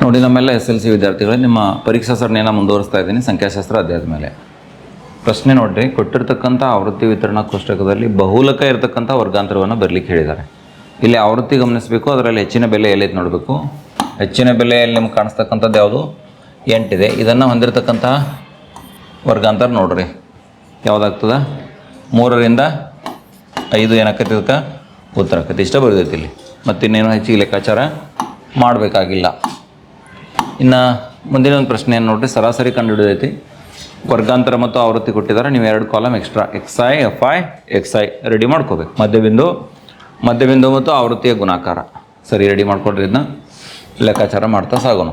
ನೋಡಿ, ನಮ್ಮೆಲ್ಲ SLC ವಿದ್ಯಾರ್ಥಿಗಳು ನಿಮ್ಮ ಪರೀಕ್ಷಾ ಸರಣಿಯನ್ನು ಮುಂದುವರಿಸ್ತಾ ಇದ್ದೀನಿ ಸಂಖ್ಯಾಶಾಸ್ತ್ರ ಅಧ್ಯಾಯದ ಮೇಲೆ. ಪ್ರಶ್ನೆ ನೋಡ್ರಿ, ಕೊಟ್ಟಿರ್ತಕ್ಕಂಥ ಆವೃತ್ತಿ ವಿತರಣಾ ಕೋಷ್ಟಕದಲ್ಲಿ ಬಹುಲಕ ಇರತಕ್ಕಂಥ ವರ್ಗಾಂತರವನ್ನು ಬರಲಿಕ್ಕೆ ಹೇಳಿದ್ದಾರೆ. ಇಲ್ಲಿ ಆವೃತ್ತಿ ಗಮನಿಸಬೇಕು, ಅದರಲ್ಲಿ ಹೆಚ್ಚಿನ ಬೆಲೆ ಎಲ್ಲೈತೆ ನೋಡಬೇಕು. ಹೆಚ್ಚಿನ ಬೆಲೆಯಲ್ಲಿ ನಿಮ್ಗೆ ಕಾಣಿಸ್ತಕ್ಕಂಥದ್ದು ಯಾವುದು? 8 ಇದೆ. ಇದನ್ನು ಹೊಂದಿರತಕ್ಕಂಥ ವರ್ಗಾಂತರ ನೋಡ್ರಿ ಯಾವುದಾಗ್ತದೆ? 3 ರಿಂದ 5 ಏನಾಕೈತಿ? ಇದಕ್ಕೆ ಉತ್ತರ ಆಕೈತಿ. ಇಷ್ಟ ಬರ್ತೈತಿ ಇಲ್ಲಿ, ಮತ್ತಿನ್ನೇನು ಹೆಚ್ಚಿಗೆ ಲೆಕ್ಕಾಚಾರ ಮಾಡಬೇಕಾಗಿಲ್ಲ. ಇನ್ನು ಮುಂದಿನ ಒಂದು ಪ್ರಶ್ನೆ ಏನು ನೋಡ್ರಿ, ಸರಾಸರಿ ಕಂಡುಹಿಡಿದೈತಿ. ವರ್ಗಾಂತರ ಮತ್ತು ಆವೃತ್ತಿ ಕೊಟ್ಟಿದ್ದಾರೆ. ನೀವು 2 column extra XI, FI, XI ready ಮಾಡ್ಕೋಬೇಕು. ಮಧ್ಯಬಿಂದು ಮತ್ತು ಆವೃತ್ತಿಯ ಗುಣಾಕಾರ ಸರಿ ರೆಡಿ ಮಾಡ್ಕೊಡ್ರಿ. ಇದನ್ನ ಲೆಕ್ಕಾಚಾರ ಮಾಡ್ತಾ ಸಾಗೋಣ.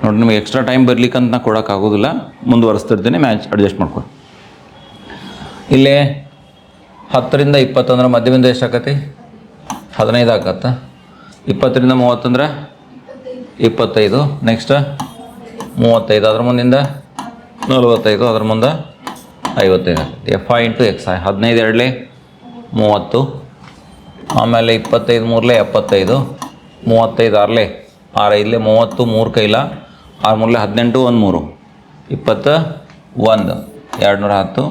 ನೋಡಿ, ನಿಮಗೆ ಎಕ್ಸ್ಟ್ರಾ ಟೈಮ್ ಬರ್ಲಿಕ್ಕಂತ ನಾ ಕೊಡೋಕ್ಕಾಗೋದಿಲ್ಲ, ಮುಂದುವರಿಸ್ತಿರ್ತೀನಿ, ಮ್ಯಾಚ್ ಅಡ್ಜಸ್ಟ್ ಮಾಡ್ಕೊಂಡು. ಇಲ್ಲೇ 10 ರಿಂದ 20 ಅಂದ್ರೆ ಮಧ್ಯಬಿಂದು ಎಷ್ಟಾಕತಿ? 15 ಆಗತ್ತೆ. 20 ರಿಂದ 30 ಅಂದ್ರೆ 25. ನೆಕ್ಸ್ಟ್ 35, ಅದ್ರ ಮುಂದಿಂದ 45, ಅದ್ರ ಮುಂದೆ 55 ಆಗುತ್ತೆ. FI ಇಂಟು XI 15 2 30, ಆಮೇಲೆ 25 3 75, 35 6 6 5 30, 3 ಕೈಲ 6 3 18, 1 3 21, 210,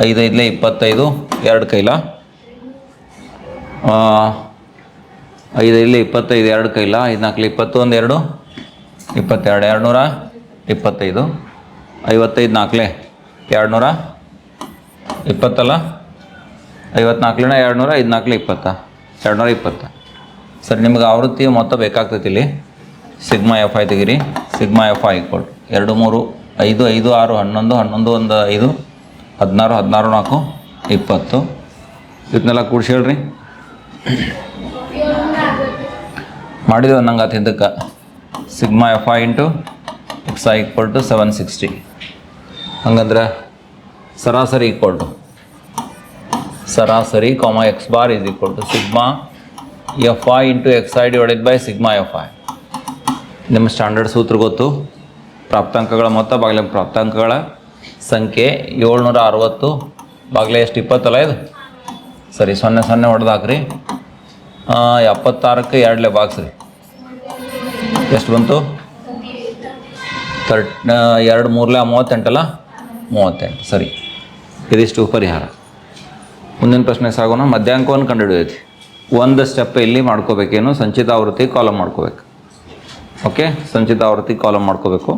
5 5 25, 2 ಕೈಲ 5 5 25, 2 ಕೈಲ 5 4 21, 2 22, 225, 55 4 220 ಅಲ್ಲ, 54 200, 5 4 20, 220. ಸರಿ, ನಿಮ್ಗೆ ಆವೃತ್ತಿಯ ಮೊತ್ತ ಬೇಕಾಗ್ತೈತಿ. ಇಲ್ಲಿ ಸಿಗ್ಮಾ FI ತೆಗಿರಿ. Sigma FI equal 2 3 5 5 6 11 11 1 5 16 16 4 20. ಇದನ್ನೆಲ್ಲ ಕೂಡಿಸಿ ಹೇಳ್ರಿ. ಮಾಡಿದ್ವಿ ಅನ್ನಂಗೆ ಹಿಂದಕ್ಕೆ. Sigma FI into XI equal to 760. ಹಂಗಂದ್ರೆ ಸರಾಸರಿ ಈಕ್ವಲ್ ಟು ಸರಾಸರಿ X bar is equal to sigma FI into XI divided by sigma FI. ನಿಮ್ಮ ಸ್ಟ್ಯಾಂಡರ್ಡ್ ಸೂತ್ರ ಗೊತ್ತು. ಪ್ರಾಪ್ತಾಂಕಗಳ ಮೊತ್ತ ಬಾಗಿಲೆ ಪ್ರಾಪ್ತಾಂಕಗಳ ಸಂಖ್ಯೆ 760 ಬಾಗಿಲೆ ಎಷ್ಟು? 20 ಅಲ್ಲ ಇದು? ಸರಿ, 0 0 ಹೊಡೆದಾಕ್ರಿ. 76ಕ್ಕೆ 2 ಬಾಗಿಸ್ರಿ. ಎಷ್ಟು ಬಂತು? 2 3 38 ಅಲ್ಲ? 38. ಸರಿ, ಇದಿಷ್ಟು ಪರಿಹಾರ. ಮುಂದಿನ ಪ್ರಶ್ನೆ ಸಾಗೋಣ. ಮಧ್ಯಾಂಕವನ್ನು ಕಂಡುಹಿಡಿದೈತಿ. ಒಂದು ಸ್ಟೆಪ್ ಇಲ್ಲಿ ಮಾಡ್ಕೋಬೇಕೇನು? ಸಂಚಿತ ಆವೃತ್ತಿ ಕಾಲಮ್ ಮಾಡ್ಕೋಬೇಕು. ಓಕೆ, ಸಂಚಿತ ಆವೃತ್ತಿ ಕಾಲಮ್ ಮಾಡ್ಕೋಬೇಕು.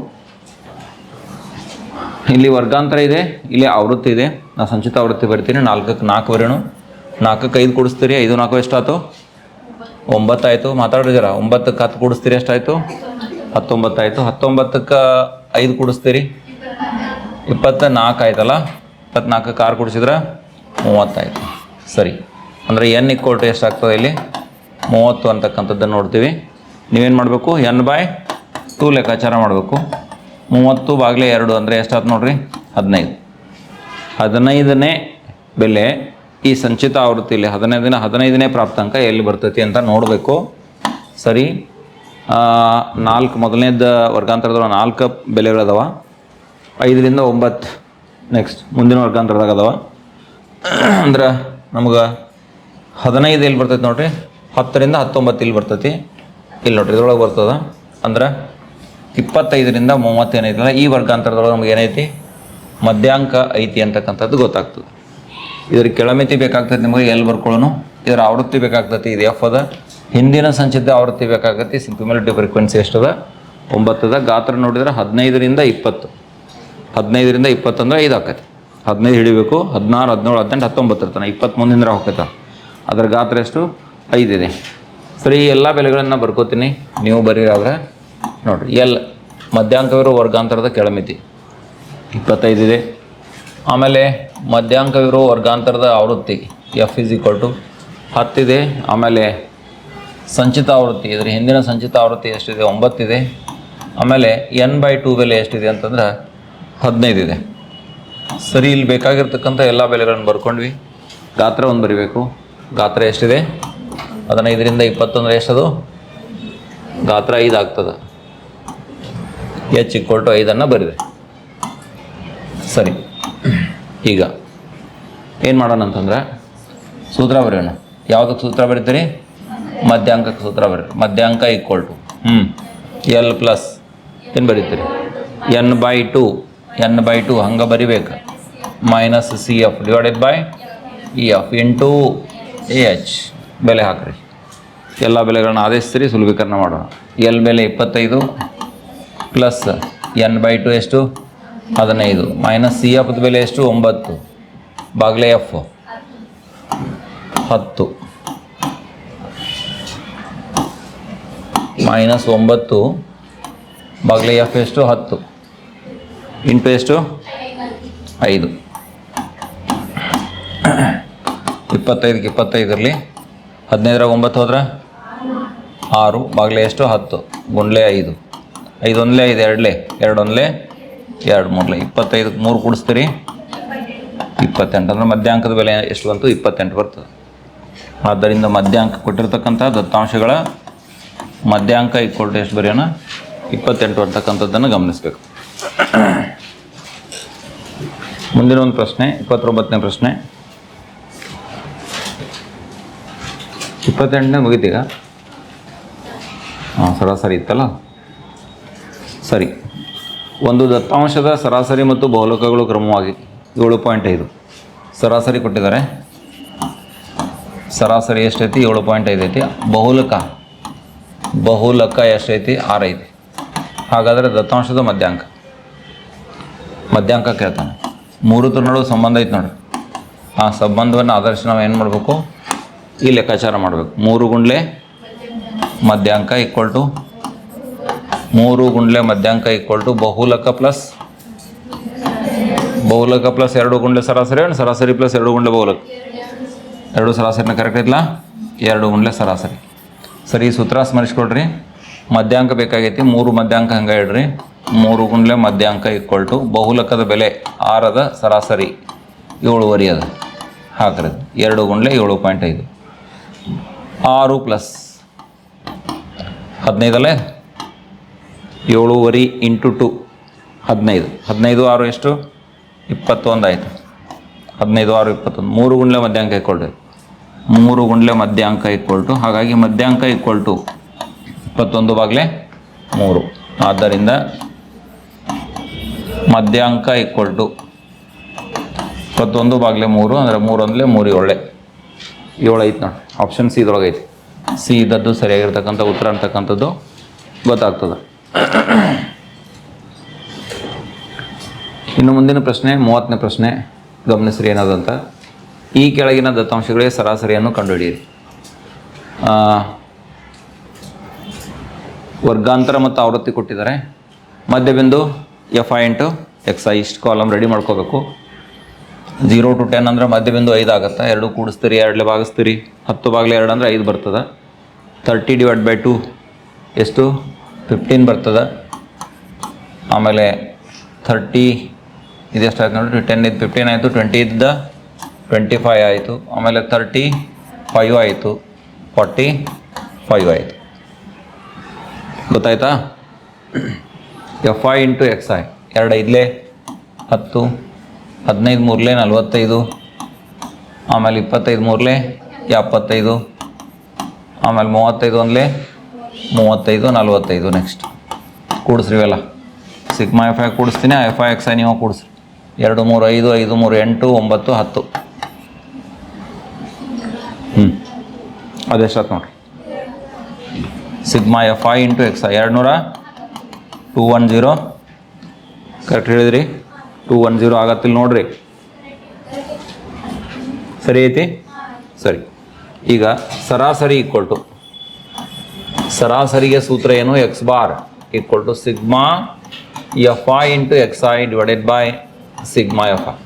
ಇಲ್ಲಿ ವರ್ಗಾಂತರ ಇದೆ, ಇಲ್ಲಿ ಆವೃತ್ತಿ ಇದೆ. ನಾನು ಸಂಚಿತ ಆವೃತ್ತಿ ಬರ್ತೀನಿ. 4ಕ್ಕೆ 4 ಬರೋಣ. 4ಕ್ಕೆ 5 ಕೂಡಿಸ್ತೀರಿ. 5 4 ಎಷ್ಟಾಯ್ತು? 9 ಆಯಿತು. ಮಾತಾಡ್ರಿ ಜರ. 9ಕ್ಕೆ 10 ಕೂಡಿಸ್ತೀರಿ, ಎಷ್ಟಾಯಿತು? 19 ಆಯಿತು. 19ಕ್ಕೆ 5 ಕೂಡಿಸ್ತೀರಿ, 24 ಆಯ್ತಲ್ಲ. 24ಕ್ಕೆ 6 ಕೂಡಿಸಿದ್ರೆ 30 ಆಯಿತು. ಸರಿ, ಅಂದರೆ N ಈಕ್ವಲ್ ಟು ಎಷ್ಟಾಗ್ತದೆ ಇಲ್ಲಿ? 30 ಅಂತಕ್ಕಂಥದ್ದನ್ನು ನೋಡ್ತೀವಿ. ನೀವೇನು ಮಾಡಬೇಕು? N/2 ಲೆಕ್ಕಾಚಾರ ಮಾಡಬೇಕು. 30 ಬಾಗಿಲೆ 2 ಅಂದರೆ ಎಷ್ಟಾಯ್ತು ನೋಡ್ರಿ? 15. 15ನೇ ಬೆಲೆ ಈ ಸಂಚಿತ ಆವೃತ್ತಿಯಲ್ಲಿ 15ನೇ ಪ್ರಾಪ್ತಾಂಕ ಎಲ್ಲಿ ಬರ್ತೈತಿ ಅಂತ ನೋಡಬೇಕು. ಸರಿ, 4 ಮೊದಲನೇದು ವರ್ಗಾಂತರದೊಳಗೆ 4 ಬೆಲೆಗಳದಾವ. 5 ರಿಂದ 9 ನೆಕ್ಸ್ಟ್ ಮುಂದಿನ ವರ್ಗಾಂತರದಾಗ ಅದಾವ. ಅಂದ್ರೆ ನಮ್ಗೆ 15 ಎಲ್ಲಿ ಬರ್ತೈತಿ ನೋಡ್ರಿ? 10 ರಿಂದ 19 ಇಲ್ಲಿ ಬರ್ತೈತಿ. ಇಲ್ಲಿ ನೋಡ್ರಿ, ಇದ್ರೊಳಗೆ ಬರ್ತದ. ಅಂದ್ರೆ 25 ರಿಂದ 30 ಏನೈತಿಲ್ಲ, ಈ ವರ್ಗಾಂತರದೊಳಗೆ ನಮ್ಗೆ ಏನೈತಿ? ಮಧ್ಯಾಂಕ ಐತಿ ಅಂತಕ್ಕಂಥದ್ದು ಗೊತ್ತಾಗ್ತದೆ. ಇದ್ರ ಕೆಳಮಿತಿ ಬೇಕಾಗ್ತದೆ ನಿಮಗೆ, ಎಲ್ಲಿ ಬರ್ಕೊಳ್ಳೋನು. ಇದರ ಆವೃತ್ತಿ ಬೇಕಾಗ್ತೈತಿ, ಇದು F ಅದ. ಹಿಂದಿನ ಸಂಚಿತ ಆವೃತ್ತಿ ಬೇಕಾಗತ್ತೆ. Cumulative frequency ಎಷ್ಟದ? 9 ಅದ. ಗಾತ್ರ ನೋಡಿದ್ರೆ 15 ರಿಂದ 20. 15 ರಿಂದ 20 ಅಂದರೆ 5 ಆಕೈತಿ. 15 ಹಿಡಿಬೇಕು. 16 17 18 19 ಇರ್ತಾನೆ. 20 ಮುಂದಿಂದ ಹೋಗ್ತೈತೆ. ಅದರ ಗಾತ್ರ ಎಷ್ಟು? 5 ಇದೆ. ಸರಿ, ಎಲ್ಲ ಬೆಲೆಗಳನ್ನು ಬರ್ಕೋತೀನಿ, ನೀವು ಬರೀರಾದ್ರೆ ನೋಡಿರಿ. ಮಧ್ಯಾಂಕವಿರೋ ವರ್ಗಾಂತರದ ಕೆಳಮಿತಿ 25 ಇದೆ. ಆಮೇಲೆ ಮಧ್ಯಾಂಕವಿರೋ ವರ್ಗಾಂತರದ ಆವೃತ್ತಿ F ಇಸ್ ಈಕ್ವಲ್ ಟು 10 ಇದೆ. ಆಮೇಲೆ ಸಂಚಿತ ಆವೃತ್ತಿ, ಇದರ ಹಿಂದಿನ ಸಂಚಿತ ಆವೃತ್ತಿ ಎಷ್ಟಿದೆ? 9 ಇದೆ. ಆಮೇಲೆ N/2 ಬೆಲೆ ಎಷ್ಟಿದೆ ಅಂತಂದ್ರೆ 15 ಇದೆ. ಸರಿ, ಇಲ್ಲಿ ಬೇಕಾಗಿರ್ತಕ್ಕಂಥ ಎಲ್ಲ ಬೆಲೆಗಳನ್ನು ಬರ್ಕೊಂಡ್ವಿ. ಗಾತ್ರ 1 ಬರಿಬೇಕು. ಗಾತ್ರ ಎಷ್ಟಿದೆ? 15 ರಿಂದ 20 ಅಂದರೆ ಎಷ್ಟದು? ಗಾತ್ರ 5 ಆಗ್ತದೆ. H ಈಕ್ವಲ್ ಟು 5 ಬರೀರಿ. ಸರಿ, ಈಗ ಏನು ಮಾಡೋಣ ಅಂತಂದ್ರೆ ಸೂತ್ರ ಬರೆಯೋಣ. ಯಾವುದಕ್ಕೆ ಸೂತ್ರ ಬರೀತೀರಿ? ಮಧ್ಯಾಂಕಕ್ಕೆ ಸೂತ್ರ ಬರೀರಿ. ಮಧ್ಯಾಂಕ ಈಕ್ವಲ್ ಟು ಎಲ್ ಪ್ಲಸ್ ಏನು ಬರೀತೀರಿ n/2 ಹಂಗೆ ಬರಿಬೇಕು minus CF divided by EF into AH ಬೆಲೆ ಹಾಕ್ರಿ. ಎಲ್ಲ ಬೆಲೆಗಳನ್ನ ಆದೇಶಿಸ್ರಿ, ಸುಲಭೀಕರಣ ಮಾಡೋಣ. ಎಲ್ ಬೆಲೆ 25 ಪ್ಲಸ್ n/2 ಎಷ್ಟು 15 ಮೈನಸ್ CF ಬೆಲೆ ಎಷ್ಟು 9 ಬಾಗ್ಲೆ F 10 ಮೈನಸ್ 9 ಬಾಗ್ಲೆ F ಎಷ್ಟು 10 ಇಂಟು ಎಷ್ಟು 5 25ಕ್ಕೆ 25 ಇರಲಿ 15 9 ಹೋದ್ರೆ 6 ಬಾಗ್ಲೆ ಎಷ್ಟು 10 ಗುಂಡ್ಲೆ 5 5 1 5 2 2 1 2 3 25ಕ್ಕೆ 3 ಕೂಡಿಸ್ತೀರಿ 28 ಅಂದರೆ ಮಧ್ಯಾಂಕದ ಬೆಲೆ ಎಷ್ಟು ಬಂತು 28 ಬರ್ತದೆ. ಆದ್ದರಿಂದ ಮಧ್ಯಾಂಕ ಕೊಟ್ಟಿರ್ತಕ್ಕಂಥ ದತ್ತಾಂಶಗಳ ಮಧ್ಯಾಂಕ ಈಕ್ವಲ್ ಟು ಎಷ್ಟು ಬರೆಯೋಣ 28 ಅಂತಕ್ಕಂಥದ್ದನ್ನು ಗಮನಿಸಬೇಕು. ಮುಂದಿನ ಒಂದು ಪ್ರಶ್ನೆ 29ನೇ ಪ್ರಶ್ನೆ. 28ನೇ ಮುಗಿತೀಗ ಸರಾಸರಿ ಇತ್ತಲ್ಲ. ಸರಿ, ಒಂದು ದತ್ತಾಂಶದ ಸರಾಸರಿ ಮತ್ತು ಬಹುಲಕಗಳು ಕ್ರಮವಾಗಿ 7.5 ಸರಾಸರಿ ಕೊಟ್ಟಿದ್ದಾರೆ. ಸರಾಸರಿ ಎಷ್ಟೈತಿ 7.5 ಐತಿ. ಬಹುಲಕ ಎಷ್ಟೈತಿ 6 ಐತಿ. ಹಾಗಾದರೆ ದತ್ತಾಂಶದ ಮಧ್ಯಾಂಕ ಕೇಳ್ತಾನೆ. 3 ನಡುವೆ ಸಂಬಂಧ ಐತೆ ನೋಡಿ. ಆ ಸಂಬಂಧವನ್ನು ಆಧರಿಸಿ ನಾವು ಏನು ಮಾಡಬೇಕು, ಈ ಲೆಕ್ಕಾಚಾರ ಮಾಡಬೇಕು. 3 ಗುಂಡ್ಲೆ ಮಧ್ಯಾಂಕ ಈಕ್ವಲ್ ಟು 3 ಗುಂಡ್ಲೆ ಮಧ್ಯಾಂಕ ಈಕ್ವಲ್ ಟು ಬಹುಲಕ ಪ್ಲಸ್ 2 ಗುಂಡ್ಲೆ ಸರಾಸರಿ, ಸರಾಸರಿ ಪ್ಲಸ್ 2 ಗುಂಡ್ಲೆ ಬಹುಲಕ. 2 ಸರಾಸರಿನ ಕರೆಕ್ಟ್ ಐತಲ್ಲ, 2 ಗುಂಡ್ಲೆ ಸರಾಸರಿ. ಸರಿ, ಸೂತ್ರ ಸ್ಮರಿಸ್ಕೊಳ್ರಿ. ಮಧ್ಯಾಂಕ ಬೇಕಾಗೈತಿ, 3 ಮಧ್ಯಾಂಕ ಹಂಗೆ ಇಡ್ರಿ. 3 ಗುಂಡ್ಲೆ ಮಧ್ಯಾಂಕ ಈಕ್ವಲ್ ಟು ಬಹುಲಕದ ಬೆಲೆ 6ದ ಸರಾಸರಿ 7.5 ಅದ ಹಾಕ್ರಿ. 2 ಗುಂಡ್ಲೆ 7.5 6 ಪ್ಲಸ್ 15 ಅಲ್ಲೇ 7.5 ಇಂಟು 2 15 15 6 ಎಷ್ಟು 21 ಆಯಿತು. 15 6 21 3 ಗುಂಡ್ಲೆ ಮಧ್ಯಾಂಕ ಈಕ್ವಲ್ ಟು 3 ಗುಂಡ್ಲೆ ಮಧ್ಯಾಂಕ ಈಕ್ವಲ್ ಟು ಹಾಗಾಗಿ ಮಧ್ಯಾಂಕ ಈಕ್ವಲ್ ಟು 21/3. ಆದ್ದರಿಂದ ಮಧ್ಯಾಂಕ ಈಕ್ವಲ್ ಟು 21/3 ಅಂದರೆ 3 1 3 7 ಐತೆ ನೋಡಿ. ಆಪ್ಷನ್ ಸಿ ಇದ್ರೊಳಗೆ ಐತಿ. ಸಿ ಇದ್ದದ್ದು ಸರಿಯಾಗಿರ್ತಕ್ಕಂಥ ಉತ್ತರ ಅಂತಕ್ಕಂಥದ್ದು ಗೊತ್ತಾಗ್ತದೆ. ಇನ್ನು ಮುಂದಿನ ಪ್ರಶ್ನೆ 30ನೇ ಪ್ರಶ್ನೆ ಗಮನಿಸ್ರಿ ಏನದಂತ. ಈ ಕೆಳಗಿನ ದತ್ತಾಂಶಗಳಿಗೆ ಸರಾಸರಿಯನ್ನು ಕಂಡುಹಿಡಿಯಿರಿ. ವರ್ಗಾಂತರ ಮತ್ತು ಆವೃತ್ತಿ ಕೊಟ್ಟಿದ್ದಾರೆ. ಮಧ್ಯಬಿಂದು FI ಇಂಟು XI ಇಷ್ಟು ಕಾಲಮ್ ರೆಡಿ ಮಾಡ್ಕೋಬೇಕು. 0 to 10 ಅಂದರೆ ಮಧ್ಯಬಿಂದು 5 ಆಗುತ್ತೆ. 2 ಕೂಡಿಸ್ತೀರಿ, 2 ಭಾಗಿಸ್ತೀರಿ, 10/2 ಅಂದರೆ 5 ಬರ್ತದೆ. 30/2 ಎಷ್ಟು 15 ಬರ್ತದೆ. ಆಮೇಲೆ 30 ಇದೆಷ್ಟು ಆಯ್ತು ನೋಡಿ, 10 ಇದು 15 ಆಯಿತು, 20 ಇದ್ದ 25 ಆಯಿತು, ಆಮೇಲೆ 35 ಆಯಿತು, 45 ಆಯಿತು. ಗೊತ್ತಾಯ್ತಾ? FI ಇಂಟು XI 2 5 10, 15 3 45, ಆಮೇಲೆ 25 3 75, ಆಮೇಲೆ 35 1 35 45. ನೆಕ್ಸ್ಟ್ ಕೂಡಿಸ್ರಿ ಇವೆಲ್ಲ. ಸಿಗ್ಮಾ FI ಕೂಡಿಸ್ತೀನಿ, FI XI ನೀವು ಕೂಡಿಸ್ರಿ. 2 3 5 5 3 8 9 10. ಅದೆಷ್ಟಾಯ್ತು ನೋಡಿರಿ. Sigma FI into XI 210 correct ಹೇಳಿದ್ರಿ. 210 ಆಗತ್ತಿಲ್ಲ ನೋಡ್ರಿ. ಸರಿ ಐತಿ. ಸರಿ, ಈಗ ಸರಾಸರಿ ಈಕ್ವಲ್ ಟು ಸರಾಸರಿಗೆ ಸೂತ್ರ ಏನು, X bar equal to sigma FI into XI divided by sigma FI.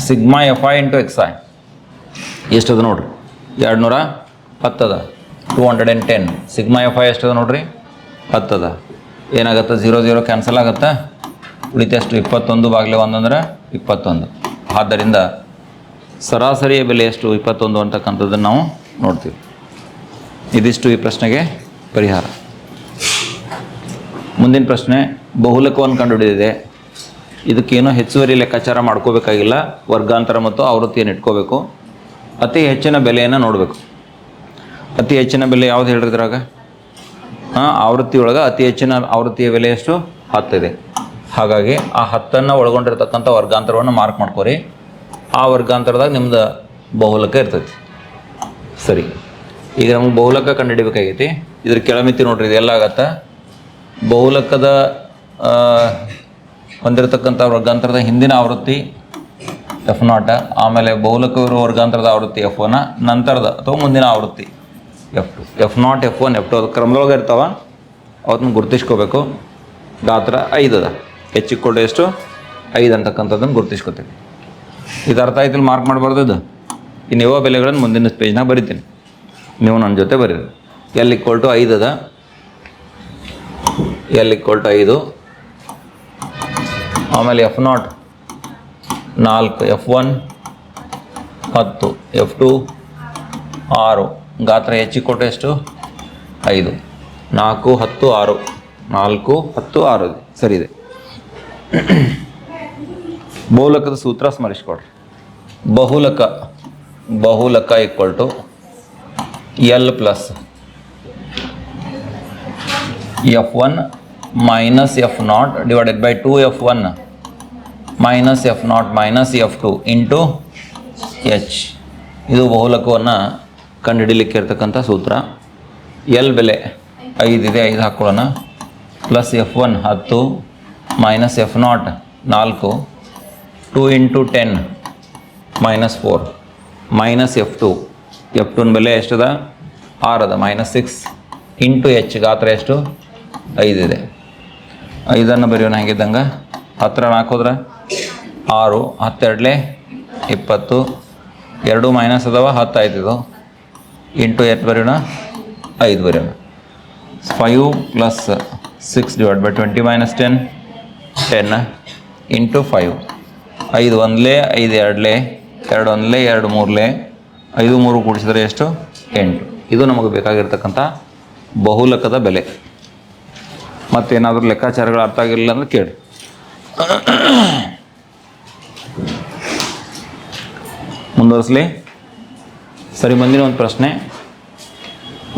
Sigma FI into XI ಎಷ್ಟದ ನೋಡ್ರಿ, 210 ಅದ. 210 ಸಿಗ್ಮಾ FI ಎಷ್ಟದ ನೋಡ್ರಿ, 10 ಅದ. ಏನಾಗುತ್ತೆ, 0 0 ಕ್ಯಾನ್ಸಲ್ ಆಗುತ್ತೆ. ಉಳಿತೆಷ್ಟು 21/1 ಅಂದರೆ 21. ಆದ್ದರಿಂದ ಸರಾಸರಿಯ ಬೆಲೆ ಎಷ್ಟು 21 ಅಂತಕ್ಕಂಥದ್ದನ್ನು ನಾವು ನೋಡ್ತೀವಿ. ಇದಿಷ್ಟು ಈ ಪ್ರಶ್ನೆಗೆ ಪರಿಹಾರ. ಮುಂದಿನ ಪ್ರಶ್ನೆ ಬಹುಲಕವನ್ನು ಕಂಡುಹಿಡಿದಿದೆ. ಇದಕ್ಕೇನು ಹೆಚ್ಚುವರಿ ಲೆಕ್ಕಾಚಾರ ಮಾಡ್ಕೋಬೇಕಾಗಿಲ್ಲ. ವರ್ಗಾಂತರ ಮತ್ತು ಆವೃತ್ತಿಯನ್ನು ಇಟ್ಕೋಬೇಕು. ಅತಿ ಹೆಚ್ಚಿನ ಬೆಲೆಯನ್ನು ನೋಡಬೇಕು. ಅತಿ ಹೆಚ್ಚಿನ ಬೆಲೆ ಯಾವ್ದು ಹೇಳ್ರಿ ಇದ್ರಾಗ? ಆವೃತ್ತಿ ಒಳಗೆ ಅತಿ ಹೆಚ್ಚಿನ ಆವೃತ್ತಿಯ ಬೆಲೆ ಎಷ್ಟು? 10 ಇದೆ. ಹಾಗಾಗಿ ಆ 10 ಒಳಗೊಂಡಿರ್ತಕ್ಕಂಥ ವರ್ಗಾಂತರವನ್ನು ಮಾರ್ಕ್ ಮಾಡ್ಕೊರಿ. ಆ ವರ್ಗಾಂತರದಾಗ ನಿಮ್ದು ಬಹುಲಕ ಇರ್ತೈತಿ. ಸರಿ, ಈಗ ನಮ್ಗೆ ಬಹುಲಕ ಕಂಡುಹಿಡಿಬೇಕಾಗೈತಿ. ಇದ್ರ ಕೆಳಮಿತಿ ನೋಡ್ರಿ, ಇದು ಎಲ್ಲ ಆಗತ್ತೆ. ಬಹುಲಕದ ಹೊಂದಿರತಕ್ಕಂಥ ವರ್ಗಾಂತರದ ಹಿಂದಿನ ಆವೃತ್ತಿ F0, ಆಮೇಲೆ ಬಹುಲಕವಿರುವ ವರ್ಗಾಂತರದ ಆವೃತ್ತಿ F1, ನಂತರದ ಅಥವಾ ಮುಂದಿನ ಆವೃತ್ತಿ F2. F0, F1, F2 ಅದು ಕ್ರಮದೊಳಗೆ ಇರ್ತಾವ, ಅವತ್ತನ್ನು ಗುರುತಿಸ್ಕೋಬೇಕು. ಗಾತ್ರ 5 ಅದ. ಹೆಚ್ಚಿಕೊಂಡು ಎಷ್ಟು? 5 ಅಂತಕ್ಕಂಥದ್ದನ್ನು ಗುರುತಿಸ್ಕೋತೀವಿ. ಇದು ಅರ್ಥ ಆಯ್ತಿಲ್ಲ? ಮಾರ್ಕ್ ಮಾಡಬಾರ್ದು. ಇದು ಇನ್ನು ಯಾವ ಬೆಲೆಗಳನ್ನು ಮುಂದಿನ ಪೇಜ್ನಾಗ ಬರಿತೀನಿ, ನೀವು ನನ್ನ ಜೊತೆ ಬರೀರಿ. L = 5 ಅದ. L = 5. ಆಮೇಲೆ F0 4, F1 10, F2 6. ಗಾತ್ರ ಹೆಚ್ಚಿಕೊಟ್ಟು ಎಷ್ಟು? 5. 4, 10, 6. 4, 10, 6 ಇದೆ. ಸರಿ ಇದೆ. ಬಹುಲಕದ ಸೂತ್ರ ಸ್ಮರಿಸ್ಕೊಡ್ರಿ. ಬಹುಲಕ = L + F1 - F0 / 2F1 - F0 - F2 into H. ಇದು ಬಹುಲಕವನ್ನು ಕಂಡುಹಿಡಿಲಿಕ್ಕೆ ಇರ್ತಕ್ಕಂಥ ಸೂತ್ರ. L ಬೆಲೆ 5 ಇದೆ, 5 ಹಾಕ್ಕೊಳ್ಳೋಣ. ಪ್ಲಸ್ F1 10 - F0 4, 2 × 10 -4 ಮೈನಸ್ F2ನ ಬೆಲೆ ಎಷ್ಟದ? 6 ಅದ. -6 ಇಂಟು H. ಗಾತ್ರ ಎಷ್ಟು? 5 ಇದೆ. 5 ಬರೆಯೋಣ ಹೇಗಿದ್ದಂಗೆ. 10 4 ಹೋದ್ರೆ 6, 10 2 20, 2 ಮೈನಸ್ ಅದಾವ, 10 ಆಯ್ತು. ಇದು ಇಂಟು ಎಷ್ಟು ಬರೆಯೋಣ? 5 ಬರೆಯೋಣ. 5 + 6 / 20 - 10 10 ಇಂಟು 5. 5 1 5 2 2 1 2 3 5 3 ಕೂಡಿಸಿದ್ರೆ ಎಷ್ಟು? 8. ಇದು ನಮಗೆ ಬೇಕಾಗಿರ್ತಕ್ಕಂಥ ಬಹುಲಕದ ಬೆಲೆ. ಮತ್ತೇನಾದರೂ ಲೆಕ್ಕಾಚಾರಗಳು ಅರ್ಥ ಆಗಿರಲಿಲ್ಲ ಅಂದ್ರೆ ಕೇಳಿ. ಮುಂದುವರಿಸಲಿ. ಸರಿ, ಮುಂದಿನ ಒಂದು ಪ್ರಶ್ನೆ.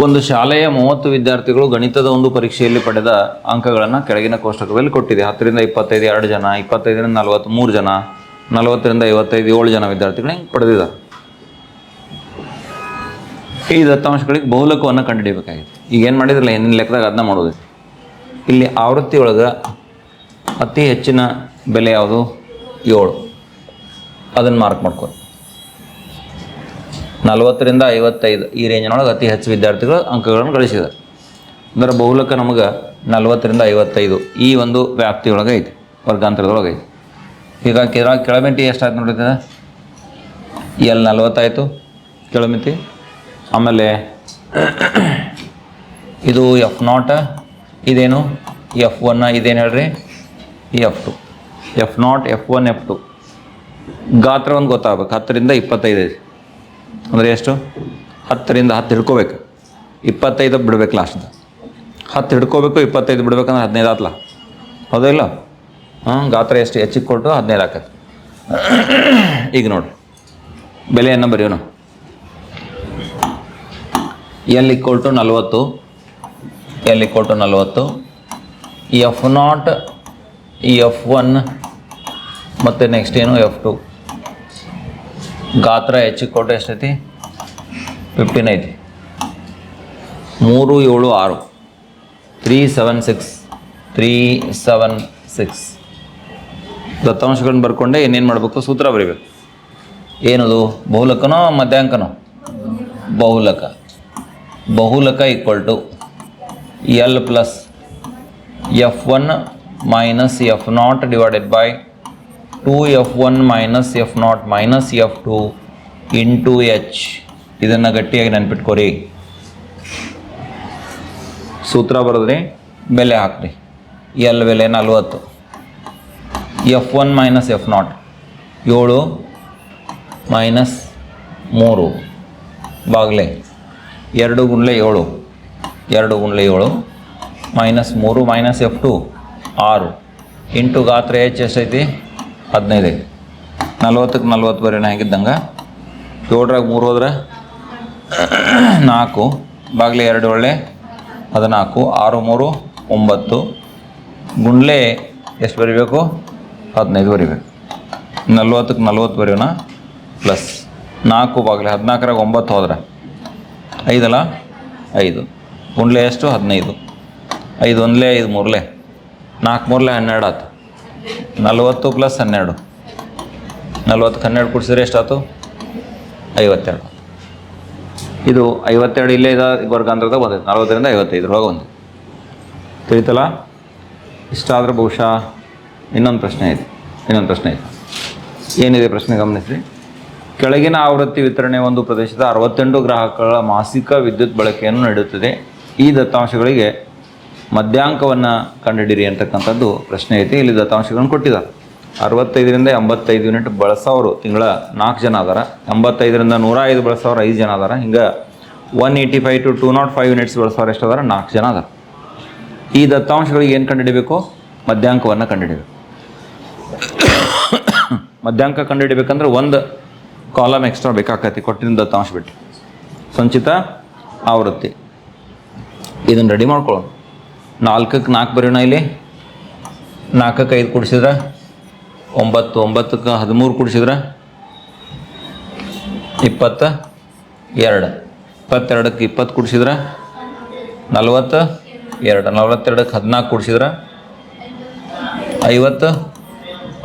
ಒಂದು ಶಾಲೆಯ 30 ವಿದ್ಯಾರ್ಥಿಗಳು ಗಣಿತದ ಒಂದು ಪರೀಕ್ಷೆಯಲ್ಲಿ ಪಡೆದ ಅಂಕಗಳನ್ನು ಕೆಳಗಿನ ಕೋಷ್ಟಕದಲ್ಲಿ ಕೊಟ್ಟಿದೆ. 10 ರಿಂದ 25 2 ಜನ, 25 ರಿಂದ 40 3 ಜನ, 40 ರಿಂದ 55 7 ಜನ ವಿದ್ಯಾರ್ಥಿಗಳು ಹಿಂಗೆ ಪಡೆದಿದ್ದಾರೆ. ಈ ದತ್ತಾಂಶಗಳಿಗೆ ಬಹುಲಕವನ್ನು ಕಂಡುಹಿಡಿಯಬೇಕಾಗಿತ್ತು. ಈಗ ಏನು ಮಾಡಿದ್ರಲ್ಲ ಹಿಂದಿನ ಲೆಕ್ಕದಾಗ ಅದನ್ನ ಮಾಡೋದು. ಇಲ್ಲಿ ಆವೃತ್ತಿ ಒಳಗೆ ಅತಿ ಹೆಚ್ಚಿನ ಬೆಲೆ ಯಾವುದು? 7. ಅದನ್ನು ಮಾರ್ಕ್ ಮಾಡ್ಕೊಂಡು 40 ರಿಂದ 55 ಈ ರೇಂಜಿನೊಳಗೆ ಅತಿ ಹೆಚ್ಚು ವಿದ್ಯಾರ್ಥಿಗಳು ಅಂಕಗಳನ್ನು ಗಳಿಸಿದ್ದಾರೆ. ಅಂದರೆ ಬಹುಲಕ ನಮಗೆ 40 ರಿಂದ 55 ಈ ಒಂದು ವ್ಯಾಪ್ತಿಯೊಳಗೆ ಐತಿ, ವರ್ಗಾಂತರದೊಳಗೆ ಐತಿ. ಹೀಗಾಗಿ ಕೆಳಮಿತಿ ಎಷ್ಟಾಯ್ತು ನೋಡಿದ್ರೆ? L 40 ಆಯಿತು ಕೆಳಮಿತಿ. ಆಮೇಲೆ ಇದು F0, ಇದೇನು F1, ಇದೇನು ಹೇಳ್ರಿ? F2. F0, F1, F2 ಗಾತ್ರ ಒಂದು ಗೊತ್ತಾಗಬೇಕು. 10 ರಿಂದ 25 ಐತಿ ಅಂದರೆ ಎಷ್ಟು? 10 ರಿಂದ 10 ಹಿಡ್ಕೋಬೇಕು, 25 ಬಿಡ್ಬೇಕು. ಲಾಸ್ಟ್ 10 ಹಿಡ್ಕೋಬೇಕು, 25 ಬಿಡ್ಬೇಕಂದ್ರೆ 15 ಆತ್ಲ, ಹೌದಾ ಇಲ್ಲ? ಗಾತ್ರ ಎಷ್ಟು? ಹೆಚ್ಚಿಗೆ ಕೊಟ್ಟು 15 ಆಕತ್ತೆ. ಈಗ ನೋಡಿರಿ ಬೆಲೆಯನ್ನು ಬರೆಯೋಣ. L = 40. L = 40. F0, F1 ಮತ್ತು ನೆಕ್ಸ್ಟ್ ಏನು? F2. ಗಾತ್ರ ಹೆಚ್ಚಿಗೆ ಕೊಟ್ಟು ಎಷ್ಟೈತಿ? 15 ಐತಿ. 3 7 6 376 ದತ್ತಾಂಶಗಳನ್ನ ಬರ್ಕೊಂಡೆ ಏನೇನು ಮಾಡಬೇಕು? ಸೂತ್ರ ಬರೀಬೇಕು. ಏನದು? ಬಹುಲಕನೋ ಮಧ್ಯಾಂಕನೋ? ಬಹುಲಕ. ಬಹುಲಕ = L + F1 - F0 / 2F1 - F0 - F2 into H. ಇದನ್ನು ಗಟ್ಟಿಯಾಗಿ ನೆನ್ಪಿಟ್ಕೊರಿ. ಸೂತ್ರ ಬರೆದ್ರಿ, ಬೆಲೆ ಹಾಕ್ರಿ. L ಬೆಲೆ 40, F1 - F0 7 - 3 ಬಾಗ್ಲೆ 2 × 7 2 × 7 -3 - F2 6 ಇಂಟು ಗಾತ್ರ H ಎಷ್ಟೈತಿ? 15. 40ಕ್ಕೆ 40 ಬರೋಣ ಹೇಗಿದ್ದಂಗೆ. 7 ರಾಗ 3 ಹೋದ್ರೆ 4, ಬಾಗಿಲೆ 2 ಒಳ್ಳೆ 14, 6 3 9, ಗುಂಡ್ಲೆ ಎಷ್ಟು ಬರಿಬೇಕು 15 ಬರಿಬೇಕು. 40ಕ್ಕೆ 40 ಬರೆಯೋಣ ಪ್ಲಸ್ 4 ಬಾಗಿಲೆ 14ರಾಗ 9 ಹೋದ್ರೆ 5 ಅಲ್ಲ 5, ಗುಂಡ್ಲೆ ಎಷ್ಟು 15, 5 1 5 3 4 3 12 ಆಯ್ತು. 40 ಪ್ಲಸ್ 12, 40ಕ್ಕೆ 12 ಕೂಡಿಸಿದ್ರೆ ಎಷ್ಟಾಯ್ತು 52. ಇದು 52 ಇಲ್ಲೇ ಇದೆ ವರ್ಗಾಂತರದ ಬಂದೈತೆ 40ರಿಂದ 55 ಒಳಗೆ ಒಂದು ತಿಳಿತಲ್ಲ. ಇಷ್ಟಾದರೆ ಬಹುಶಃ ಇನ್ನೊಂದು ಪ್ರಶ್ನೆ ಇದೆ. ಏನಿದೆ ಪ್ರಶ್ನೆ ಗಮನಿಸ್ರಿ. ಕೆಳಗಿನ ಆವೃತ್ತಿ ವಿತರಣೆ ಒಂದು ಪ್ರದೇಶದ 68 ಗ್ರಾಹಕಗಳ ಮಾಸಿಕ ವಿದ್ಯುತ್ ಬಳಕೆಯನ್ನು ನೀಡುತ್ತದೆ. ಈ ದತ್ತಾಂಶಗಳಿಗೆ ಮಧ್ಯಾಂಕವನ್ನು ಕಂಡುಹಿಡಿಯಿರಿ ಅಂತಕ್ಕಂಥದ್ದು ಪ್ರಶ್ನೆ ಐತಿ. ಇಲ್ಲಿ ದತ್ತಾಂಶಗಳನ್ನು ಕೊಟ್ಟಿದ್ದಾರೆ. 65ರಿಂದ 85 ಯೂನಿಟ್ ಬಳಸೋರು ತಿಂಗಳ 4 ಜನ ಅದಾರ. 85ರಿಂದ 105 ಬಳಸೋರು 5 ಜನ ಅದಾರ. ಹಿಂಗೆ 185 to 205 ಯೂನಿಟ್ಸ್ ಬಳಸೋರು ಎಷ್ಟು ಅದಾರ 4 ಜನ ಅದಾರ. ಈ ದತ್ತಾಂಶಗಳಿಗೆ ಏನು ಕಂಡುಹಿಡಿಬೇಕು ಮಧ್ಯಾಂಕವನ್ನು ಕಂಡುಹಿಡಿಬೇಕು. ಮಧ್ಯಾಂಕ ಕಂಡುಹಿಡಿಬೇಕಂದ್ರೆ ಒಂದು ಕಾಲಮ್ ಎಕ್ಸ್ಟ್ರಾ ಬೇಕಾಕತಿ ಕೊಟ್ಟಿನ ದತ್ತಾಂಶ ಬಿಟ್ಟು. ಸಂಚಿತ ಆವೃತ್ತಿ ಇದನ್ನು ರೆಡಿ ಮಾಡ್ಕೊಳ್ಳೋಣ. 4ಕ್ಕೆ 4 ಬರೆಯೋಣ. ಇಲ್ಲಿ 4ಕ್ಕೆ 5 ಕೂಡಿಸಿದ್ರೆ 9, 9ಕ್ಕೆ 13 ಕೂಡಿಸಿದ್ರೆ 22, 22ಕ್ಕೆ 20 ಕೂಡಿಸಿದ್ರೆ 42, 42ಕ್ಕೆ 14 ಕೂಡಿಸಿದ್ರೆ 56,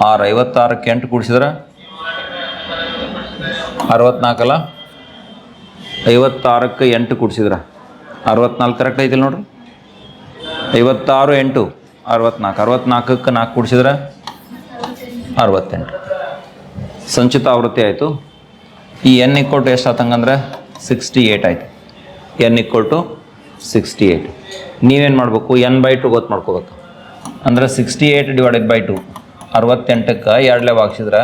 56ಕ್ಕೆ 8 ಕೂಡಿಸಿದ್ರೆ 64 ಅಲ್ಲ 56ಕ್ಕೆ 8 ಕೂಡಿಸಿದ್ರೆ 64 ಕರೆಕ್ಟ್ ಐತಿಲ್ಲ ನೋಡ್ರಿ. 56 8 64, 64ಕ್ಕೆ 4 ಕೂಡಿಸಿದ್ರೆ 68. ಸಂಚಿತ ಆವೃತ್ತಿ ಆಯಿತು. ಈ n = ಎಷ್ಟು ಆತಂಗಂದ್ರೆ 68 ಆಯಿತು. n = 68. ನೀವೇನು ಮಾಡಬೇಕು n/2 ಗೊತ್ತು ಮಾಡ್ಕೋಬೇಕು. ಅಂದ್ರೆ 68 ಡಿವೈಡೆಡ್ ಬೈ 2 68ಕ್ಕೆ 2 ಭಾಗಿಸಿದ್ರೆ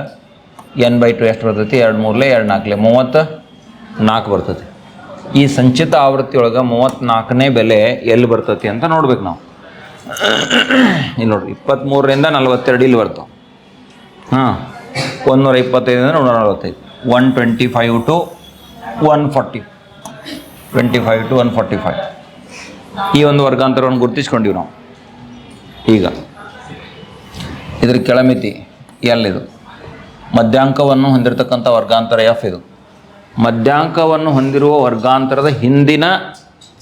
n/2 ಎಷ್ಟು ಬರ್ತೈತಿ 2 3 2 4 34 ಬರ್ತೈತಿ. ಈ ಸಂಚಿತ ಆವೃತ್ತಿಯೊಳಗೆ 34ನೇ ಬೆಲೆ ಎಲ್ಲಿ ಬರ್ತೈತಿ ಅಂತ ನೋಡ್ಬೇಕು ನಾವು. ಇಲ್ಲಿ ನೋಡ್ರಿ 23ರಿಂದ 42 ಇಲ್ಲಿ ಬರ್ತಾವೆ. 125ರಿಂದ 145, 125 to 140, 25 to 145 ಈ ಒಂದು ವರ್ಗಾಂತರವನ್ನು ಗುರುತಿಸ್ಕೊಂಡಿವಿ ನಾವು. ಈಗ ಇದ್ರ ಕೆಳಮಿತಿ ಎಲ್ಲಿದು ಮಧ್ಯಾಂಕವನ್ನು ಹೊಂದಿರತಕ್ಕಂಥ ವರ್ಗಾಂತರ ಎಫ್. ಇದು ಮಧ್ಯಾಂಕವನ್ನು ಹೊಂದಿರುವ ವರ್ಗಾಂತರದ ಹಿಂದಿನ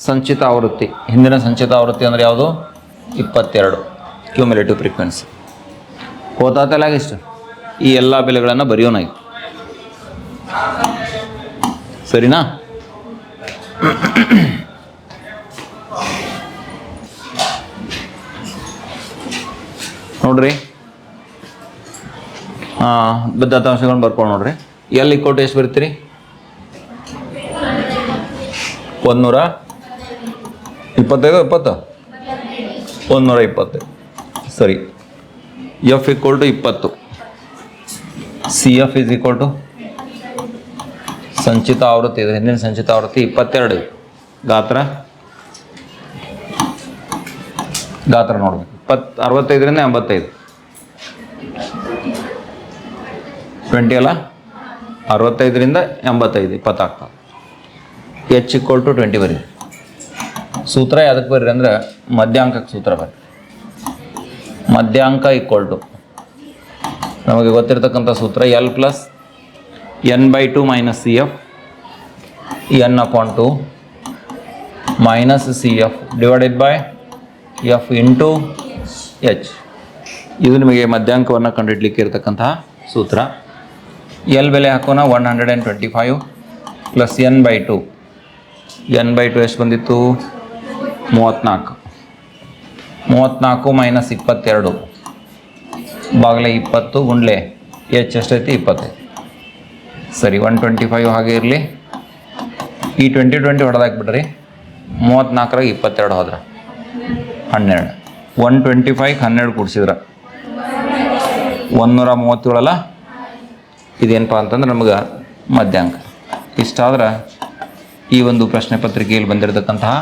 ಸಂಚಿತ ಆವೃತ್ತಿ. ಹಿಂದಿನ ಸಂಚಿತ ಆವೃತ್ತಿ ಅಂದರೆ ಯಾವುದು 22 ಕ್ಯುಮ್ಯುಲೇಟಿವ್ ಫ್ರೀಕ್ವೆನ್ಸಿ. ಹೋತಾತಲ್ಲ ಇಷ್ಟು ಈ ಎಲ್ಲ ಬೆಲೆಗಳನ್ನು ಬರೆಯೋಣ ಈಗ. ಸರಿನಾ? ನೋಡ್ರಿ ದತ್ತಾಂಶಗಳನ್ನು ಬರ್ಕೊಂಡು ನೋಡ್ರಿ. ಎಲ್ = ಎಷ್ಟು ಬರ್ತೀರಿ 125 70 120 ಸರಿ. ಎಫ್ = 20. ಸಿ ಎಫ್ = ಸಂಚಿತ ಆವೃತ್ತಿ. ಇದು ಹಿಂದಿನ ಸಂಚಿತ ಆವೃತ್ತಿ 22. ಗಾತ್ರ ನೋಡ್ಬೇಕು 65ರಿಂದ 85 20 ಅಲ್ಲ 65ರಿಂದ 85 20 ಆಗ್ತದೆ. H = 20 ಬರ್ರಿ. ಸೂತ್ರ ಯಾವುದಕ್ಕೆ ಬರ್ರಿ ಅಂದ್ರೆ ಮಧ್ಯಾಂಕಕ್ಕೆ ಸೂತ್ರ ಬರ್ರಿ. ಮಧ್ಯಾಂಕ = ನಮಗೆ ಗೊತ್ತಿರತಕ್ಕಂಥ ಸೂತ್ರ L + n/2 - CF n/2 - CF divided by F into H. ಇದು ನಿಮಗೆ ಮಧ್ಯಾಂಕವನ್ನು ಕಂಡುಹಿಡಲಿಕ್ಕೆ ಇರತಕ್ಕಂತಹ ಸೂತ್ರ. ಎಲ್ ಬೆಲೆ ಹಾಕೋಣ 125 ಪ್ಲಸ್ n/2 ಎಷ್ಟು ಬಂದಿತ್ತು 34 ಮೈನಸ್ 22 ಬಾಗಿಲೆ 20 ಗುಂಡ್ಲೆ H ಎಷ್ಟೈತಿ 25. ಸರಿ 125 ಹಾಗೆ ಇರಲಿ. ಈ 20 ಹೊಡೆದಾಕ್ಬಿಡ್ರಿ. 34ರಾಗ 22 ಹೋದ್ರೆ 12. 125ಗೆ 12 ಕೂಡಿಸಿದ್ರೆ 137 ಅಲ್ಲ. ಇದೇನಪ್ಪ ಅಂತಂದ್ರೆ ನಮಗೆ ಮಧ್ಯಾಂಕ. ಇಷ್ಟಾದ್ರೆ ಈ ಒಂದು ಪ್ರಶ್ನೆ ಪತ್ರಿಕೆಯಲ್ಲಿ ಬಂದಿರತಕ್ಕಂತಹ